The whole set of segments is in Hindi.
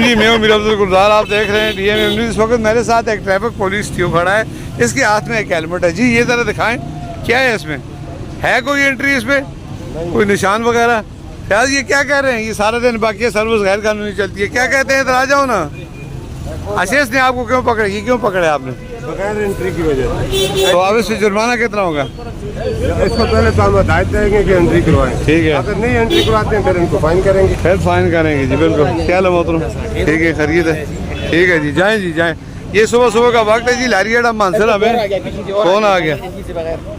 जी मैं हूं मीर अब्दुल गुलजार, आप देख रहे हैं डीएम न्यूज़। इस वक्त मेरे साथ एक ट्रैफिक पुलिस टीओ खड़ा है, इसके हाथ में एक हेलमेट है। जी ये ज़रा दिखाएं क्या है इसमें, है कोई एंट्री इसमें, कोई निशान वगैरह? यार ये क्या कह रहे हैं, ये सारा दिन बाकी सर्विस गैर कानूनी चलती है, क्या कहते हैं? इधर आ जाओ ना। आशीष ने आपको क्यों पकड़े, ये क्यों पकड़े आपने? बगैर एंट्री की वजह से। तो अब इससे जुर्माना कितना होगा? इसको पहले तो हम हिदायत देंगे कि एंट्री करवाएं। ठीक है, अगर नहीं एंट्री करवाते हैं फिर इनको फाइन करेंगे। फिर फाइन करेंगे जी, बिल्कुल। क्या लो मोहतरम, ठीक है, खरीद है, ठीक है जी, जाएँ जी जाएँ। ये सुबह सुबह का वक्त है जी, लारियाडा मानसर हमें कौन आ गया?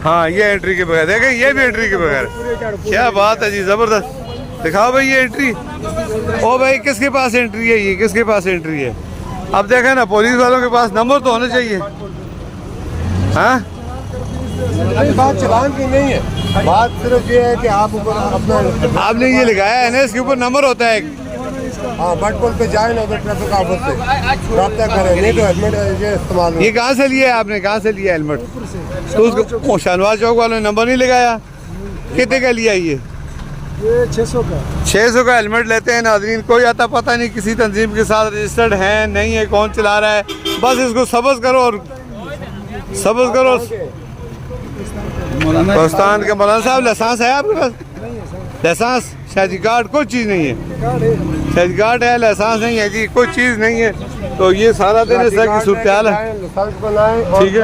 हाँ ये एंट्री के बगैर, देखें ये भी एंट्री के बगैर, क्या बात है जी, ज़बरदस्त। दिखाओ भाई ये एंट्री। ओ भाई किसके पास एंट्री है, ये किसके पास एंट्री है? अब देखें ना, पुलिस वालों के पास नंबर तो होना चाहिए। हाँ बात चलान की नहीं है, बात सिर्फ ये है कि आप ऊपर अपना आपने ये लगाया है ना, इसके ऊपर नंबर होता है। हाँ बट पुल पे जाए ना, उधर ट्रैफिक ऑफिस से रब्ता करें, नहीं तो हेलमेट ये इस्तेमाल हो। ये कहाँ से लिया है आपने, कहाँ से लिया हेलमेट? तो उसको शाहनवाज चौक वालों ने नंबर नहीं लगाया, कितने का लिया ये 600 का 600 का हेलमेट लेते हैं नाज़रीन। कोई आता पता नहीं किसी तंजीम के साथ रजिस्टर्ड है नहीं है, कौन चला रहा है, बस इसको सब्ज़ करो और सब्ज़ करो। पाकिस्तान के मौलाना साहब लाइसेंस है आपके पास? लाइसेंस शायद कार्ड कोई चीज़ नहीं है, शायद कार्ड है, लाइसेंस नहीं है जी, कोई चीज़ नहीं है। तो ये सारा दिन इस तरह की सूरत हाल है। ठीक है,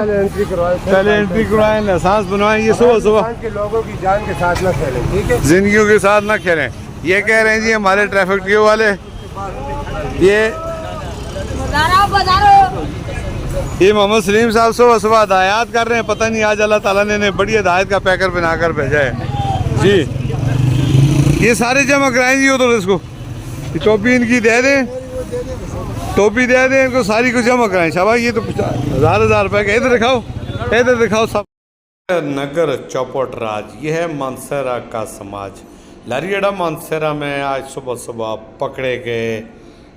पहले एंट्री करवाएं, लाइसेंस बनवाएं। ये सुबह सुबह के लोगों की जान के साथ ना खेलें, ठीक है, जिंदगियों के साथ ना खेलें, ये कह रहे हैं जी हमारे ट्रैफिक टीओ वाले। ये मोहम्मद सलीम साहब सुबह सुबह हदायत कर रहे हैं, पता नहीं आज अल्लाह ताला ने बड़ी हदायत का पैकर बनाकर भेजा है जी। ये सारे जमा कराएं जी उधर, इसको टोपी इनकी दे दें, टोपी दे दें इनको, सारी कुछ जमा कराएं। शाबाश, ये तो हज़ार रुपए का। इधर दिखाओ, इधर दिखाओ सब। नगर चौपट राज, ये है मानसरा का समाज। लारियाडा मानसरा में आज सुबह सुबह पकड़े गए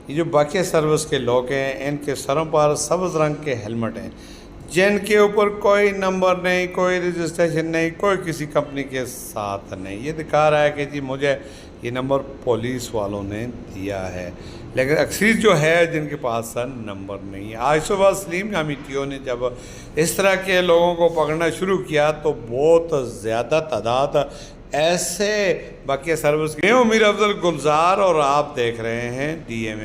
ये जो बाकी सर्विस के लोग हैं, इनके सरों पर सब्ज़ रंग के हेलमेट हैं जिनके ऊपर कोई नंबर नहीं, कोई रजिस्ट्रेशन नहीं, कोई किसी कंपनी के साथ नहीं। ये दिखा रहा है कि जी मुझे ये नंबर पुलिस वालों ने दिया है, लेकिन अक्सर जो है जिनके पास नंबर नहीं है। आज सुबह सलीम नामी टीओ ने जब इस तरह के लोगों को पकड़ना शुरू किया तो बहुत ज़्यादा तादाद ऐसे बाकी सर्विस के। मीर अब्दुल गुलजार और आप देख रहे हैं डीएम।